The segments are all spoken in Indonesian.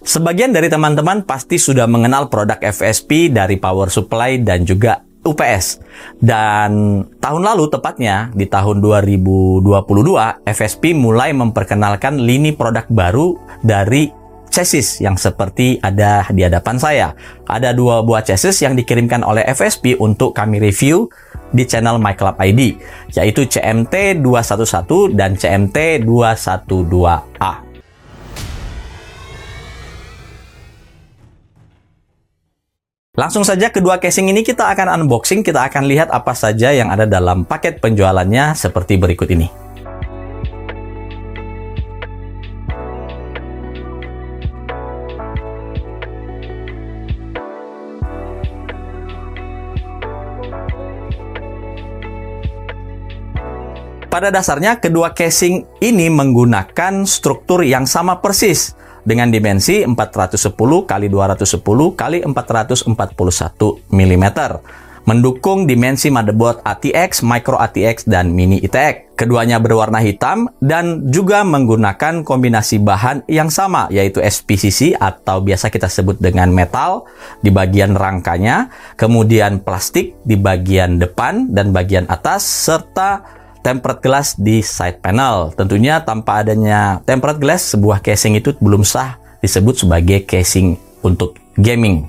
Sebagian dari teman-teman pasti sudah mengenal produk FSP dari power supply dan juga UPS. Dan tahun lalu tepatnya di tahun 2022, FSP mulai memperkenalkan lini produk baru dari chassis yang seperti ada di hadapan saya. Ada 2 buah chassis yang dikirimkan oleh FSP untuk kami review di channel MyClub ID, yaitu CMT 211 dan CMT 212A. Langsung saja kedua casing ini kita akan unboxing, kita akan lihat apa saja yang ada dalam paket penjualannya seperti berikut ini. Pada dasarnya kedua casing ini menggunakan struktur yang sama persis dengan dimensi 410 x 210 x 441 mm. Mendukung dimensi motherboard ATX, Micro ATX, dan Mini ITX. Keduanya berwarna hitam dan juga menggunakan kombinasi bahan yang sama, yaitu SPCC atau biasa kita sebut dengan metal di bagian rangkanya, kemudian plastik di bagian depan dan bagian atas, serta tempered glass di side panel. Tentunya tanpa adanya tempered glass, sebuah casing itu belum sah disebut sebagai casing untuk gaming.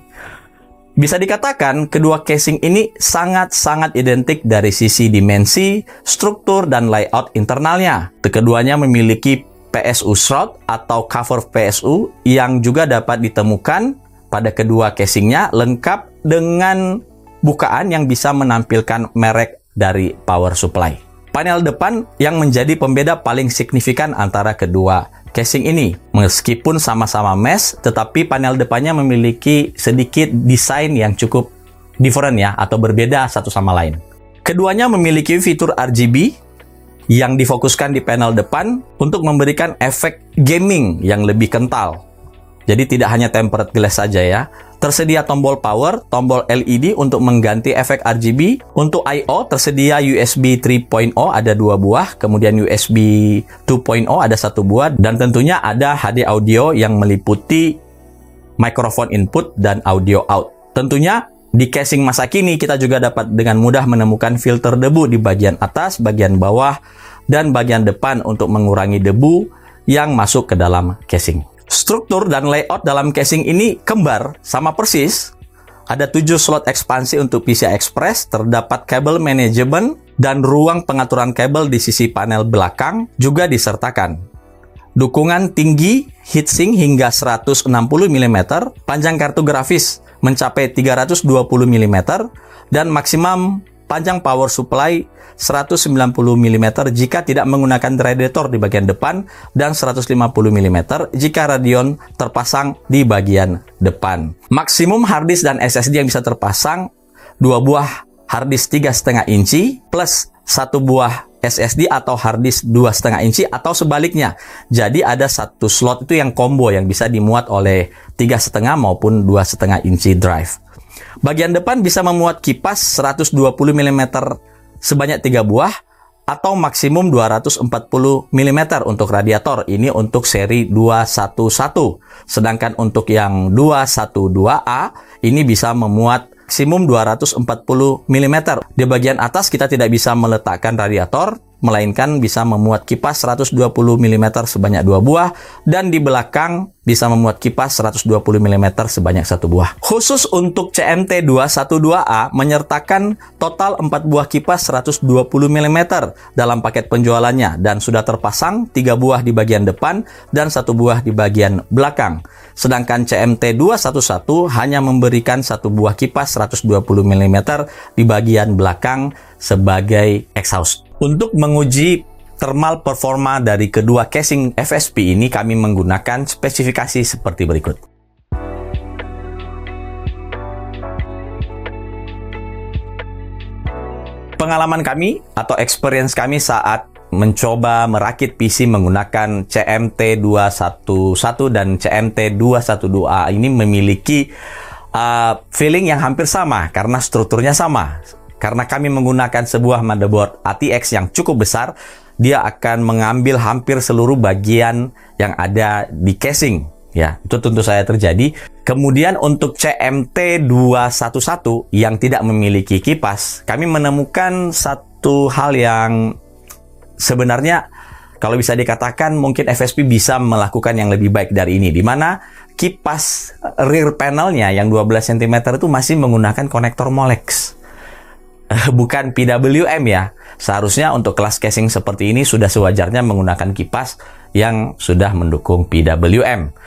Bisa dikatakan kedua casing ini sangat-sangat identik dari sisi dimensi, struktur, dan layout internalnya. Keduanya memiliki PSU shroud atau cover PSU yang juga dapat ditemukan pada kedua casingnya, lengkap dengan bukaan yang bisa menampilkan merek dari power supply. Panel depan yang menjadi pembeda paling signifikan antara kedua casing ini. Meskipun sama-sama mesh, tetapi panel depannya memiliki sedikit desain yang cukup different ya, atau berbeda satu sama lain. Keduanya memiliki fitur RGB yang difokuskan di panel depan untuk memberikan efek gaming yang lebih kental. Jadi tidak hanya tempered glass saja ya. Tersedia tombol power, tombol LED untuk mengganti efek RGB. Untuk I/O tersedia USB 3.0 ada 2 buah, kemudian USB 2.0 ada 1 buah, dan tentunya ada HD audio yang meliputi mikrofon input dan audio out. Tentunya di casing masa kini kita juga dapat dengan mudah menemukan filter debu di bagian atas, bagian bawah, dan bagian depan untuk mengurangi debu yang masuk ke dalam casing. Struktur dan layout dalam casing ini kembar, sama persis. Ada 7 slot ekspansi untuk PCI Express, terdapat kabel manajemen, dan ruang pengaturan kabel di sisi panel belakang juga disertakan. Dukungan tinggi heatsink hingga 160 mm, panjang kartu grafis mencapai 320 mm, dan maksimum panjang power supply 190 mm jika tidak menggunakan radiator di bagian depan dan 150 mm jika Radeon terpasang di bagian depan. Maksimum harddisk dan SSD yang bisa terpasang 2 buah harddisk 3,5 inci plus 1 buah SSD atau harddisk 2,5 inci atau sebaliknya. Jadi ada 1 slot itu yang combo yang bisa dimuat oleh 3,5 maupun 2,5 inci drive. Bagian depan bisa memuat kipas 120 mm sebanyak 3 buah atau maksimum 240 mm untuk radiator. Ini untuk seri 211. Sedangkan untuk yang 212A ini bisa memuat maksimum 240 mm. Di bagian atas kita tidak bisa meletakkan radiator, melainkan bisa memuat kipas 120 mm sebanyak 2 buah, dan di belakang bisa memuat kipas 120 mm sebanyak 1 buah. Khusus untuk CMT 212A menyertakan total 4 buah kipas 120 mm dalam paket penjualannya, dan sudah terpasang 3 buah di bagian depan dan 1 buah di bagian belakang. Sedangkan CMT 211 hanya memberikan 1 buah kipas 120 mm di bagian belakang sebagai exhaust. Untuk menguji thermal performa dari kedua casing FSP ini, kami menggunakan spesifikasi seperti berikut. Pengalaman kami atau experience kami saat mencoba merakit PC menggunakan CMT 211 dan CMT 212A ini memiliki feeling yang hampir sama karena strukturnya sama. Karena kami menggunakan sebuah motherboard ATX yang cukup besar, dia akan mengambil hampir seluruh bagian yang ada di casing. Ya, itu tentu saja terjadi. Kemudian untuk CMT211 yang tidak memiliki kipas, kami menemukan satu hal yang sebenarnya kalau bisa dikatakan mungkin FSP bisa melakukan yang lebih baik dari ini, di mana kipas rear panelnya yang 12 cm itu masih menggunakan konektor Molex. Bukan PWM ya. Seharusnya untuk kelas casing seperti ini sudah sewajarnya menggunakan kipas yang sudah mendukung PWM.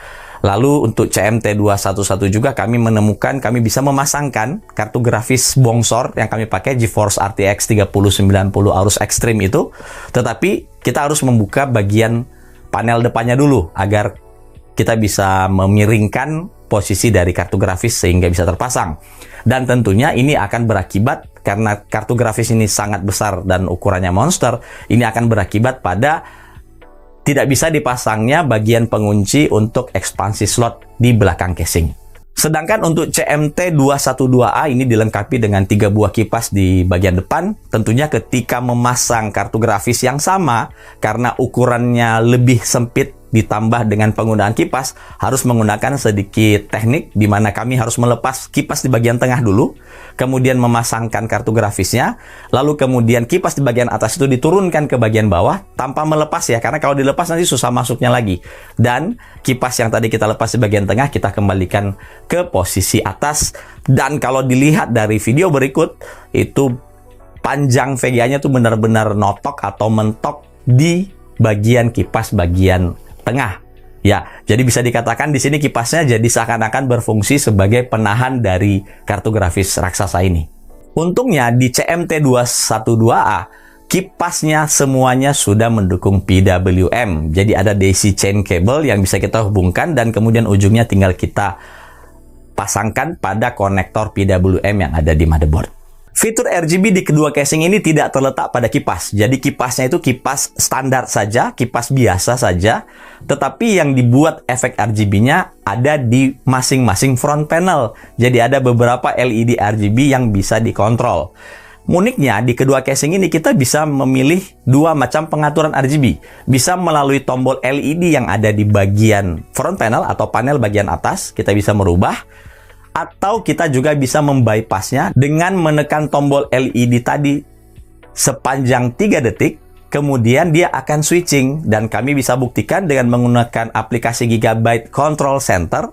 Lalu untuk CMT211 juga kami menemukan kami bisa memasangkan kartu grafis bongsor yang kami pakai GeForce RTX 3090 Aorus Extreme itu. Tetapi kita harus membuka bagian panel depannya dulu agar kita bisa memiringkan posisi dari kartu grafis sehingga bisa terpasang. Dan tentunya ini akan berakibat karena kartu grafis ini sangat besar dan ukurannya monster, ini akan berakibat pada tidak bisa dipasangnya bagian pengunci untuk ekspansi slot di belakang casing. Sedangkan untuk CMT212A ini dilengkapi dengan 3 buah kipas di bagian depan. Tentunya ketika memasang kartu grafis yang sama, karena ukurannya lebih sempit ditambah dengan penggunaan kipas, harus menggunakan sedikit teknik di mana kami harus melepas kipas di bagian tengah dulu, kemudian memasangkan kartu grafisnya, lalu kemudian kipas di bagian atas itu diturunkan ke bagian bawah tanpa melepas ya, karena kalau dilepas nanti susah masuknya lagi. Dan kipas yang tadi kita lepas di bagian tengah kita kembalikan ke posisi atas, dan kalau dilihat dari video berikut itu panjang VGA-nya tuh benar-benar notok atau mentok di bagian kipas bagian tengah. Ya, jadi bisa dikatakan di sini kipasnya jadi seakan-akan berfungsi sebagai penahan dari kartu grafis raksasa ini. Untungnya di CMT212A kipasnya semuanya sudah mendukung PWM. Jadi ada DC chain cable yang bisa kita hubungkan dan kemudian ujungnya tinggal kita pasangkan pada konektor PWM yang ada di motherboard. Fitur RGB di kedua casing ini tidak terletak pada kipas. Jadi kipasnya itu kipas standar saja, kipas biasa saja. Tetapi yang dibuat efek RGB-nya ada di masing-masing front panel. Jadi ada beberapa LED RGB yang bisa dikontrol. Uniknya di kedua casing ini kita bisa memilih dua macam pengaturan RGB. Bisa melalui tombol LED yang ada di bagian front panel atau panel bagian atas, kita bisa merubah. Atau kita juga bisa membypassnya dengan menekan tombol LED tadi sepanjang 3 detik, kemudian dia akan switching, dan kami bisa buktikan dengan menggunakan aplikasi Gigabyte Control Center,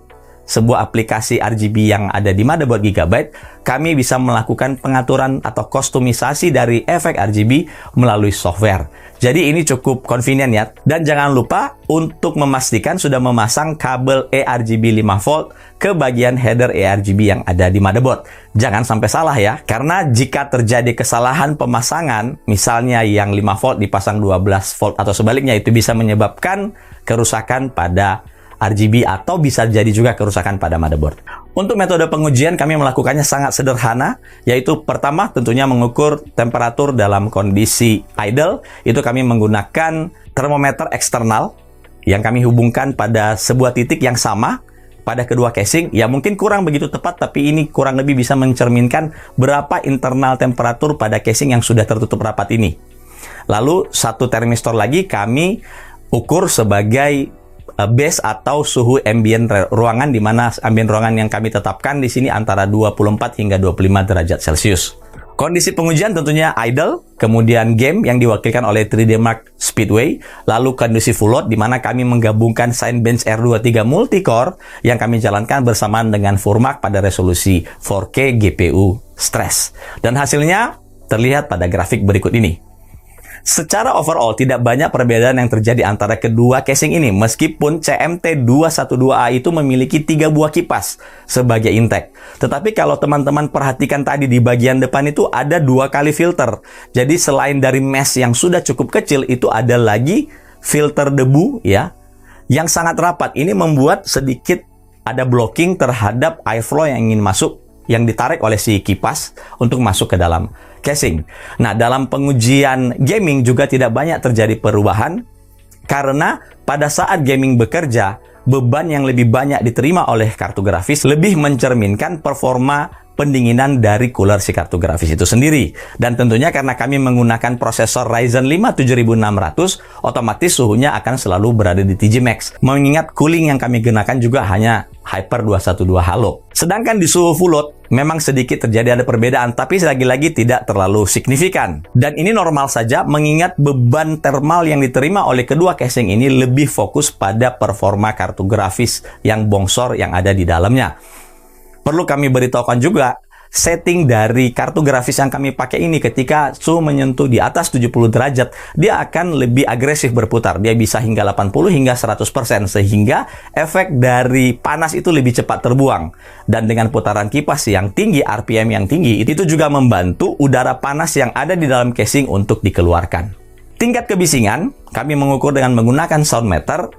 sebuah aplikasi RGB yang ada di motherboard Gigabyte. Kami bisa melakukan pengaturan atau kustomisasi dari efek RGB melalui software. Jadi ini cukup convenient ya. Dan jangan lupa untuk memastikan sudah memasang kabel eRGB 5V ke bagian header eRGB yang ada di motherboard. Jangan sampai salah ya, karena jika terjadi kesalahan pemasangan, misalnya yang 5V dipasang 12V atau sebaliknya, itu bisa menyebabkan kerusakan pada RGB atau bisa jadi juga kerusakan pada motherboard. Untuk metode pengujian kami melakukannya sangat sederhana, yaitu pertama tentunya mengukur temperatur dalam kondisi idle. Itu kami menggunakan termometer eksternal yang kami hubungkan pada sebuah titik yang sama pada kedua casing. Ya mungkin kurang begitu tepat, tapi ini kurang lebih bisa mencerminkan berapa internal temperatur pada casing yang sudah tertutup rapat ini. Lalu satu termistor lagi kami ukur sebagai base atau suhu ambient ruangan, di mana ambient ruangan yang kami tetapkan di sini antara 24 hingga 25 derajat Celcius. Kondisi pengujian tentunya idle, kemudian game yang diwakilkan oleh 3D Mark Speedway, lalu kondisi full load di mana kami menggabungkan Cinebench R23 multicore yang kami jalankan bersamaan dengan Furmark pada resolusi 4K GPU stress. Dan hasilnya terlihat pada grafik berikut ini. Secara overall, tidak banyak perbedaan yang terjadi antara kedua casing ini, meskipun CMT212A itu memiliki 3 buah kipas sebagai intake. Tetapi kalau teman-teman perhatikan tadi di bagian depan itu ada 2 kali filter. Jadi selain dari mesh yang sudah cukup kecil, itu ada lagi filter debu ya, yang sangat rapat. Ini membuat sedikit ada blocking terhadap airflow yang ingin masuk, yang ditarik oleh si kipas untuk masuk ke dalam casing. Nah, dalam pengujian gaming juga tidak banyak terjadi perubahan, karena pada saat gaming bekerja, beban yang lebih banyak diterima oleh kartu grafis lebih mencerminkan performa pendinginan dari cooler si kartu grafis itu sendiri. Dan tentunya karena kami menggunakan prosesor Ryzen 5 7600, otomatis suhunya akan selalu berada di TG Max. Mengingat cooling yang kami gunakan juga hanya Hyper 212 Halo. Sedangkan di suhu full load, memang sedikit terjadi ada perbedaan, tapi lagi-lagi tidak terlalu signifikan. Dan ini normal saja, mengingat beban thermal yang diterima oleh kedua casing ini lebih fokus pada performa kartu grafis yang bongsor yang ada di dalamnya. Perlu kami beritahukan juga, setting dari kartu grafis yang kami pakai ini ketika suhu menyentuh di atas 70 derajat, dia akan lebih agresif berputar. Dia bisa hingga 80 hingga 100%, sehingga efek dari panas itu lebih cepat terbuang. Dan dengan putaran kipas yang tinggi, RPM yang tinggi, itu juga membantu udara panas yang ada di dalam casing untuk dikeluarkan. Tingkat kebisingan, kami mengukur dengan menggunakan sound meter.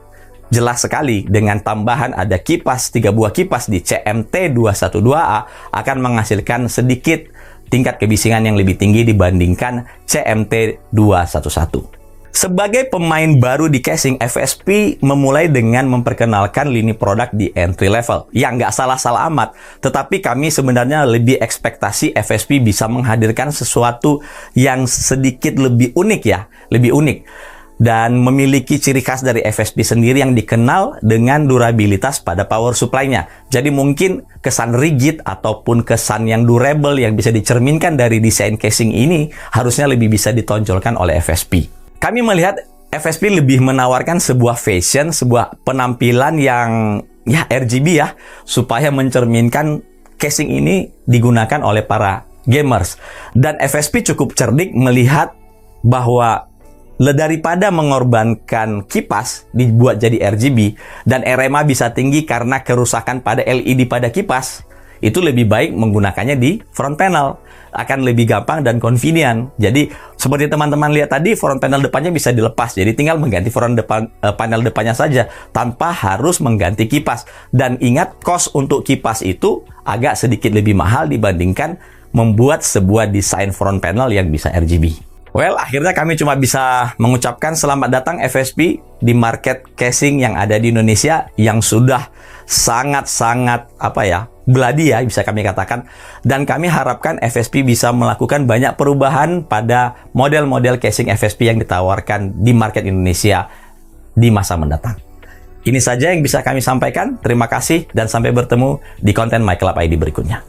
Jelas sekali, dengan tambahan ada kipas, 3 buah kipas di CMT212A akan menghasilkan sedikit tingkat kebisingan yang lebih tinggi dibandingkan CMT211. Sebagai pemain baru di casing, FSP memulai dengan memperkenalkan lini produk di entry level. Ya, nggak salah-salah amat, tetapi kami sebenarnya lebih ekspektasi FSP bisa menghadirkan sesuatu yang sedikit lebih unik ya, lebih unik. Dan memiliki ciri khas dari FSP sendiri yang dikenal dengan durabilitas pada power supply-nya. Jadi mungkin kesan rigid ataupun kesan yang durable yang bisa dicerminkan dari desain casing ini harusnya lebih bisa ditonjolkan oleh FSP. Kami melihat FSP lebih menawarkan sebuah fashion, sebuah penampilan yang ya RGB ya, supaya mencerminkan casing ini digunakan oleh para gamers. Dan FSP cukup cerdik melihat bahwa daripada mengorbankan kipas dibuat jadi RGB dan RMA bisa tinggi karena kerusakan pada LED pada kipas, itu lebih baik menggunakannya di front panel. Akan lebih gampang dan convenient. Jadi seperti teman-teman lihat tadi, front panel depannya bisa dilepas. Jadi tinggal mengganti panel depannya saja tanpa harus mengganti kipas. Dan ingat, cost untuk kipas itu agak sedikit lebih mahal dibandingkan membuat sebuah desain front panel yang bisa RGB. Well, akhirnya kami cuma bisa mengucapkan selamat datang FSP di market casing yang ada di Indonesia yang sudah sangat-sangat bloody ya, bisa kami katakan. Dan kami harapkan FSP bisa melakukan banyak perubahan pada model-model casing FSP yang ditawarkan di market Indonesia di masa mendatang. Ini saja yang bisa kami sampaikan. Terima kasih dan sampai bertemu di konten My Club ID berikutnya.